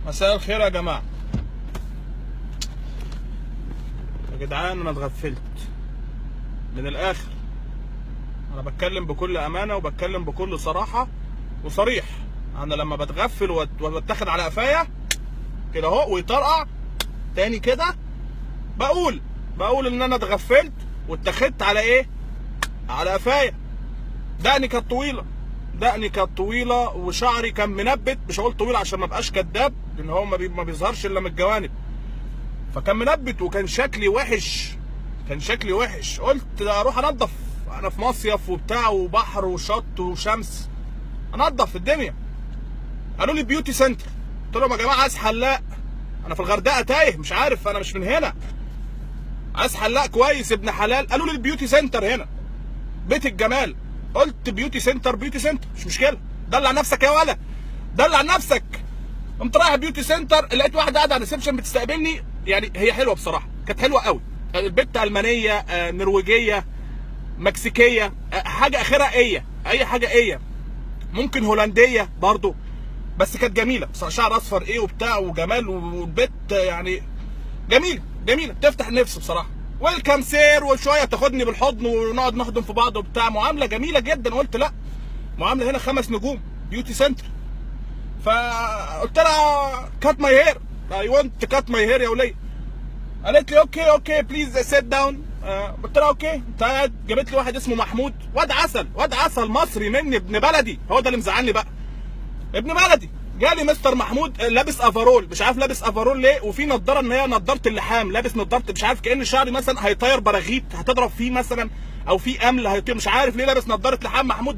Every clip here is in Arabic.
مساء الخير يا جماعه. يا جدعان انا اتغفلت من الاخر. انا بتكلم بكل امانه وبتكلم بكل صراحه وصريح. انا لما بتغفل واتاخد على قفايا كده اهو ويطرقع تاني كده بقول ان انا اتغفلت واتاخدت على ايه؟ على قفايا. دقني كانت طويله وشعري كان منبت. مش هقول طويل عشان ما ابقاش كداب، لان هو ما بيظهرش الا من الجوانب. فكان منبت وكان شكلي وحش. قلت اروح انضف، انا في مصيف وبتاع وبحر وشط وشمس، انضف الدنيا. قالوا لي بيوتي سنتر. قلت لهم يا جماعه عايز حلاق، انا في الغردقه تايه مش عارف، انا مش من هنا، عايز حلاق كويس ابن حلال. قالوا لي البيوتي سنتر هنا بيت الجمال. قلت بيوتي سنتر مش مشكله، دلع نفسك يا ولا، دلع نفسك. قمت رايح بيوتي سنتر، لقيت واحده قاعده على الريسبشن بتستقبلني. يعني هي حلوه بصراحه، كانت حلوه قوي. البت المانيه، نرويجيه، مكسيكيه، حاجه اخرها اي حاجه ممكن هولنديه برضو، بس كانت جميله بصراحه. شعر اصفر وبتاع وجمال، والبت يعني جميله تفتح النفس بصراحه. ويلكم سير، وشويه تاخدني بالحضن ونقعد نحضن في بعض وبتاع، معامله جميله جدا. قلت لا، معامله هنا 5 نجوم، بيوتي سنتر. فقلت لها كات ماي هير، اي ونت كات ماي هير يا وليه. قالت لي اوكي بليز سيت داون. قلت لها اوكي. انت قاعد. جابت لي واحد اسمه محمود، واد عسل مصري مني، ابن بلدي. هو ده اللي مزعلني بقى، ابن بلدي. جالي مستر محمود لابس افرول، مش عارف لابس افرول ليه، وفي نضاره ان هي نضاره اللحام، لابس نضاره مش عارف، كأن شعري مثلا هيطير براغيث هتضرب فيه مثلا، او في امل هيطير، مش عارف ليه لابس نضاره لحام. محمود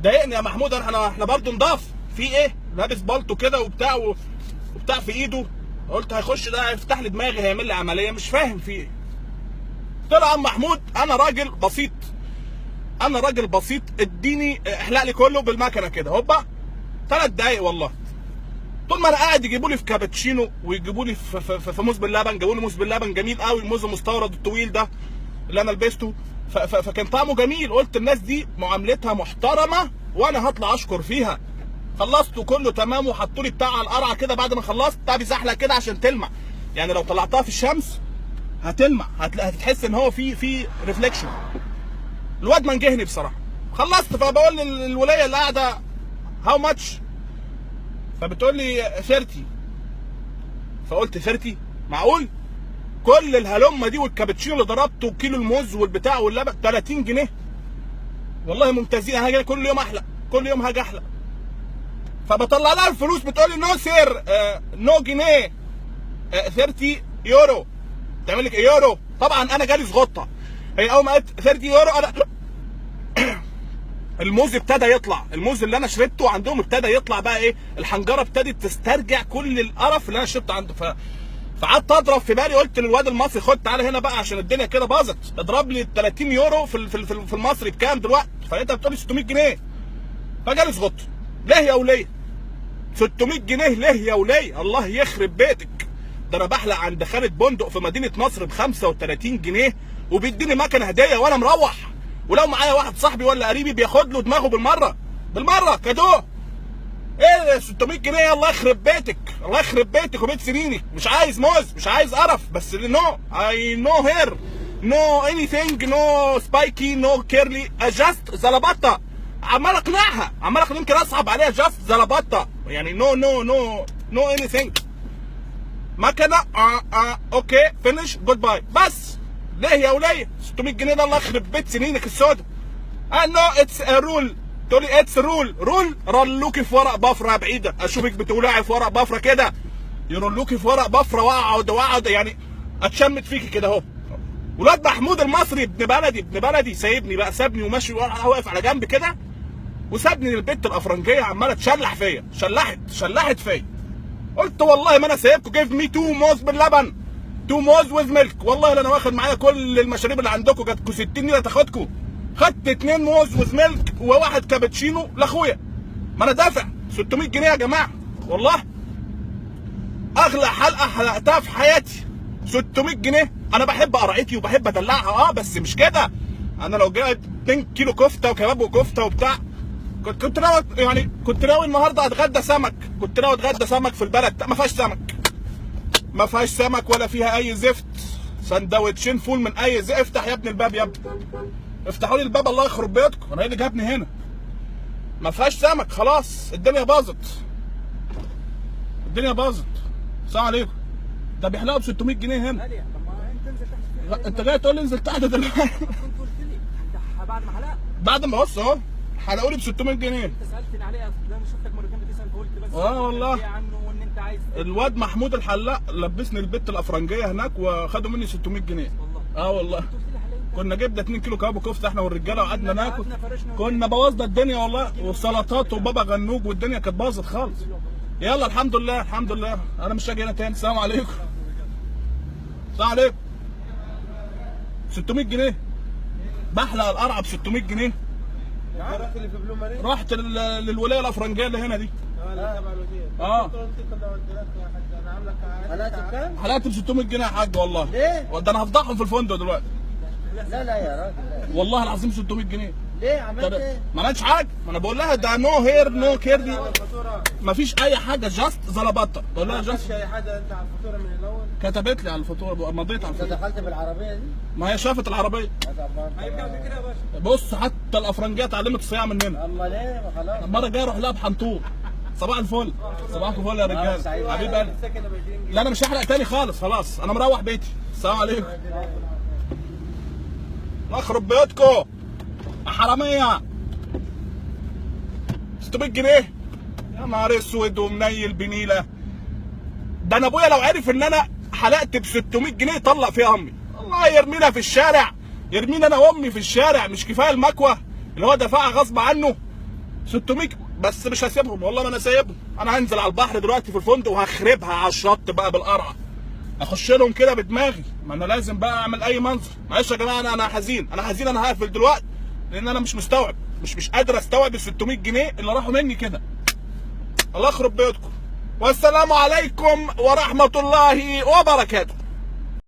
ضايقني يا محمود. احنا برضه نضاف في ايه، لابس بالطو كده وبتاع في ايده. قلت هيخش ده هيفتح لي دماغي، هيعمل لي عمليه، مش فاهم في ايه. طلع عم محمود انا راجل بسيط، اديني احلق لي كله بالمكنه كده هوبا 3 دقايق والله. طول ما انا قاعد يجيبوا لي في كابتشينو ويجيبوا لي في موز باللبن. جابوا لي موز باللبن جميل قوي، الموز المستورد الطويل ده اللي انا لبسته، فكان طعمه جميل. قلت الناس دي معاملتها محترمه وانا هطلع اشكر فيها. خلصته كله تمام، وحطوا لي بتاع على القرعه كده. بعد ما خلصت بتاع بيزحلق كده عشان تلمع، يعني لو طلعتها في الشمس هتلمع، هتحس ان هو في ريفليكشن. الواد منجهني بصراحه. خلصت، فبقول للولايه اللي قاعده هاو ماتش، فبتقول لي 30. فقلت 30 معقول؟ كل الهلمه دي والكابتشينو اللي ضربته وكيلو الموز والبتاع واللبن 30 جنيه؟ والله ممتازين. انا هاجي كل يوم احلق، كل يوم هاجي احلق. فبطلع لها الفلوس، بتقول لي نو سير، نو جنيه، 30 يورو. تعمل لك ايه يورو؟ طبعا انا جالي زغطه. هي اول ما قالت 30 يورو انا الموز ابتدى يطلع، الموز اللي انا شربته عندهم ابتدى يطلع بقى ايه، الحنجره ابتدت تسترجع كل القرف اللي انا شربته عنده. فقعدت اضرب في بالي، قلت للواد المصري خد تعالى هنا بقى عشان الدنيا كده باظت، اضرب لي 30 يورو في المصري بكام دلوقتي؟ فانت بتقول لي 600 جنيه. فجالي زغط. ليه يا وليه 600 جنيه؟ ليه يا وليه؟ الله يخرب بيتك. ده انا بحلق عند خالد بندق في مدينه نصر ب 35 جنيه وبيديني مكنه هديه وانا مروح، ولو معايا واحد صاحبي ولا قريبي بياخد له دماغه بالمره كادوه. ايه 600 جنيه؟ الله يخرب بيتك وبيت سنينك. مش عايز موز، مش عايز قرف، بس نو اي نو هير، نو اني ثينج، نو سبايكي، نو كيرلي، جاست زلبطه. عمال اقنعها، يمكن اصعب عليها، جاست زلبطه يعني نو اني ثينج. مكنه اوكي فينش جود باي. بس ليه يا وليه 600 جنيه ده؟ الله يخرب بيت سنينك السودا. نو اتس رول. تقول لي اتس رول رلوكي في ورق بفره بعيده، اشوفك بتولعي في ورق بفره كده، يرلوكي في ورق بفره واقعد يعني اتشمت فيكي كده اهو. ولاد محمود المصري ابن بلدي سابني وماشي واقف على جنب كده، وسابني البت الافرنجيه عماله تشلح فيا، شلحت فيا. قلت والله ما انا سايبكم، جيف مي 2 موز باللبن، 2 موز ويز ميلك. والله لا انا واخد معايا كل المشاريب اللي عندكم، جاتكم 60 نيله تاخدكم. خدت 2 موز ويز ميلك وواحد كابتشينو لاخويا. ما انا دافع 600 جنيه يا جماعه، والله اغلى حلقه حلقتها في حياتي 600 جنيه. انا بحب قرعتي وبحب ادلعها بس مش كده. انا لو جايب 2 كيلو كفته وكباب وكفته وبتاع كنت ناوي النهارده اتغدى سمك، كنت ناوي اتغدى سمك في البلد، ما فيهاش سمك، ما فيهاش سمك ولا فيها اي زفت. سندوتشين فول من اي زفت. افتح يا ابني الباب، يا ابني افتحوا لي الباب، الله يخرب بيتكم، انا ايه اللي جابني هنا؟ ما فيهاش سمك، خلاص الدنيا باظت، الدنيا باظت. السلام عليكم. ده بيحلقوا ب 600 جنيه هنا. انت جاي تقول لي انزل تحت دلوقتي؟ كنت قلت لي انت بعد ما حلقت، بعد ما بص اهو حلقوا لي ب 600 جنيه. انت سالتني عليه، انا شفتك مرتين بتسال فقلت بس والله عنه وان انت عايز. الواد محمود الحلاق لبسني البت الافرنجيه هناك وخدوا مني 600 جنيه. والله والله قلت لي حلقت. كنا جبنا 2 كيلو كباب وكفته احنا والرجاله وقعدنا ناكل، كنا بوظنا الدنيا والله، والسلطات وبابا غنوج والدنيا كانت باظت خالص. يلا الحمد لله الحمد لله، انا مش هاجي هنا تاني. السلام عليكم. السلام عليكم. 600 جنيه بحلق القرعه ب 600 جنيه. رحت اللي في بلو مارين؟ رحت للولايه الافرنجيه اللي هنا دي. اللي تبع الوزير. انا عاملك حلقت بكام؟ حلقت ب 600 جنيه يا حاج والله. ليه؟ ده انا هفضحهم في الفندق دلوقتي. لا لا يا راجل لا. والله العظيم 600 جنيه. ليه عملت ايه؟ ما عملتش حاجه، ما انا بقول لها ده نو هير نو كير دي، ما فيش اي حاجه، جاست زلبطه. بقول لها ما جاست، اي حاجه انت على الفاتوره من الاول؟ كتبت لي على الفاتوره، مضيت على انت الفاتوره. دخلت بالعربيه دي؟ ما هي شافت العربيه. هيبدا بكده يا باشا. بص حتى الافرنجيه اتعلمت الصياعه مننا. امال ايه؟ ما خلاص. المره الجايه اروح لها بحنطور. صباح الفل. صباحكم الفل يا رجاله. حبيب قلبي. لا انا مش هحلق تاني خالص، خلاص انا مروح بيتي. السلام عليكم. الله يخرب بيوتكم يا حراميه. 600 جنيه يا نهار اسود ومنيل بنيله. ده انا ابويا لو عرف ان انا حلقت ب 600 جنيه يطلق فيها امي، الله يرمينا في الشارع، يرمينا انا وامي في الشارع. مش كفايه المكوه اللي هو دفعها غصب عنه 600 بس مش هسيبهم والله، ما انا سايبهم. انا هنزل على البحر دلوقتي في الفندق وهخربها على الشط بقى بالقرعه، اخش لهم كده بدماغي. ما انا لازم بقى اعمل اي منظر. معلش يا جماعه انا حزين، انا حزين، انا هقفل دلوقتي لان انا مش مستوعب، مش قادر استوعب ال 600 جنيه اللي راحوا مني كده. الله يخرب بيوتكم، والسلام عليكم ورحمه الله وبركاته.